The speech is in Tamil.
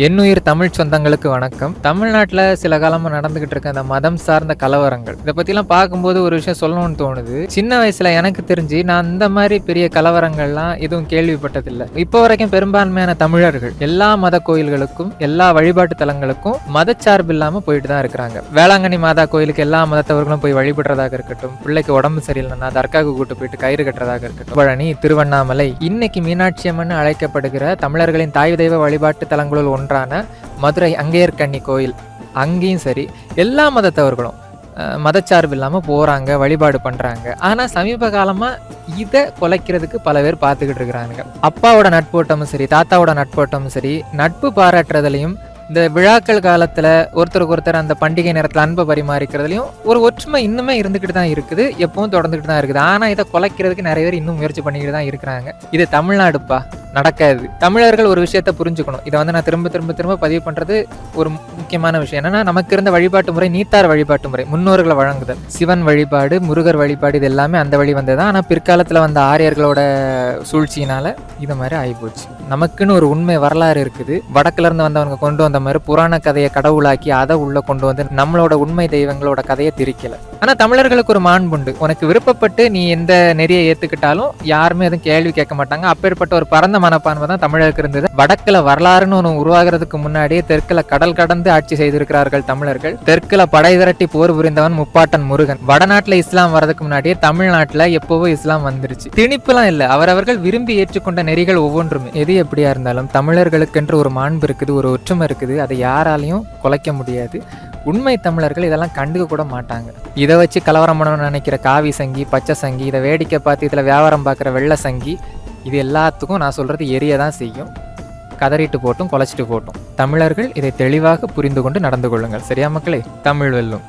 என்னுயிர் தமிழ் சொந்தங்களுக்கு வணக்கம். தமிழ்நாட்டில் சில காலமாக நடந்துகிட்டு இருக்க அந்த மதம் சார்ந்த கலவரங்கள் இதை பற்றிலாம் பார்க்கும்போது ஒரு விஷயம் சொல்லணும்னு தோணுது. சின்ன வயசில் எனக்கு தெரிஞ்சு நான் இந்த மாதிரி பெரிய கலவரங்கள்லாம் எதுவும் கேள்விப்பட்டதில்லை. இப்போ வரைக்கும் பெரும்பான்மையான தமிழர்கள் எல்லா மத கோயில்களுக்கும் எல்லா வழிபாட்டு தலங்களுக்கும் மதச்சார்பு இல்லாமல் போயிட்டு தான் இருக்கிறாங்க. வேளாங்கண்ணி மாதா கோயிலுக்கு எல்லா மதத்தவர்களும் போய் வழிபடுறதாக இருக்கட்டும், பிள்ளைக்கு உடம்பு சரியில்லைன்னா தர்காவுக்கு கூட்டு போயிட்டு கயிறு கட்டுறதாக இருக்கட்டும், பழனி, திருவண்ணாமலை, இன்னைக்கு மீனாட்சி அம்மன் அழைக்கப்படுகிற தமிழர்களின் தாய் தெய்வ வழிபாட்டு தலங்களுள் ஒன்றான மதுரை அங்கையர்கண்ணி கோயில், அங்கேயும் சரி எல்லா மதத்தவர்களும் மதச்சார்பு இல்லாமல் போகிறாங்க, வழிபாடு பண்ணுறாங்க. ஆனால் சமீப காலமாக இதை குலைக்கிறதுக்கு பல பேர் பார்த்துக்கிட்டு இருக்கிறாங்க. அப்பாவோட நட்போட்டமும் சரி, தாத்தாவோட நட்போட்டமும் சரி, நட்பு பாராட்டுறதுலையும் இந்த விழாக்கள் காலத்தில் ஒருத்தருக்கு ஒருத்தர் அந்த பண்டிகை நேரத்தில் அன்பை பரிமாறிக்கிறதுலையும் ஒரு ஒற்றுமை இன்னுமே இருந்துக்கிட்டு தான் இருக்குது, எப்பவும் தொடர்ந்துக்கிட்டு தான் இருக்குது. ஆனால் இதை குலைக்கிறதுக்கு நிறைய பேர் இன்னும் முயற்சி பண்ணிக்கிட்டு தான் இருக்கிறாங்க. இது தமிழ்நாடுப்பா, நடக்காது. தமிழர்கள் ஒரு விஷயத்தை புரிஞ்சுக்கணும். இதை நான் திரும்ப திரும்ப திரும்ப பதிவு பண்ணுறது ஒரு முக்கியமான விஷயம் என்னன்னா, நமக்கு இருந்த வழிபாட்டு முறை நீத்தார் வழிபாட்டு முறை, முன்னோர்களை வழங்குதல், சிவன் வழிபாடு, முருகர் வழிபாடு, இது எல்லாமே அந்த வழி வந்ததுதான். ஆனால் பிற்காலத்தில் வந்த ஆரியர்களோட சூழ்ச்சியினால இது மாதிரி ஆகிப்போச்சு. நமக்குன்னு ஒரு உண்மை வரலாறு இருக்குது. வடக்குல இருந்து வந்தவங்க கொண்டு வந்த மாதிரி புராண கதையை கடவுளாக்கி அதை உள்ள கொண்டு வந்து நம்மளோட உண்மை தெய்வங்களோட கதையை திரிக்கல. ஆனா தமிழர்களுக்கு ஒரு மாண்புண்டு. உனக்கு விருப்பப்பட்டு நீ எந்த நெறியை ஏத்துக்கிட்டாலும் யாருமே எதுவும் கேள்வி கேட்க மாட்டாங்க. அப்பேற்பட்ட ஒரு பரந்த மனப்பான்மை தான் தமிழருக்கு இருந்தது. வடக்குல வரலாறுன்னு ஒன்று உருவாகிறதுக்கு முன்னாடியே தெற்குல கடல் கடந்து ஆட்சி செய்திருக்கிறார்கள் தமிழர்கள். தெற்குல படை திரட்டி போர் புரிந்தவன் முப்பாட்டன் முருகன். வடநாட்டுல இஸ்லாம் வரதுக்கு முன்னாடியே தமிழ்நாட்டுல எப்பவோ இஸ்லாம் வந்துருச்சு. திணிப்புலாம் இல்ல, அவரவர்கள் விரும்பி ஏற்றுக்கொண்ட நெறிகள் ஒவ்வொன்றுமே. எது எப்படியா இருந்தாலும் தமிழர்களுக்கென்று ஒரு மாண்பு இருக்குது, ஒரு ஒற்றுமை இருக்குது. அதை யாராலையும் குலைக்க முடியாது. உண்மை தமிழர்கள் இதெல்லாம் கண்டுக்க கூட மாட்டாங்க. இதை வச்சு கலவரம் பண்ணணும்னு நினைக்கிற காவி சங்கி, பச்சை சங்கி, இதை வேடிக்கை பார்த்து இதில் வியாபாரம் பார்க்குற வெள்ளை சங்கி, இது எல்லாத்துக்கும் நான் சொல்கிறது எரிய தான் செய்யும். கதறிட்டு போட்டும், குலைச்சிட்டு போட்டும். தமிழர்கள் இதை தெளிவாக புரிந்து கொண்டு நடந்து கொள்ளுங்கள். சரியா மக்களே? தமிழ் வெல்லும்.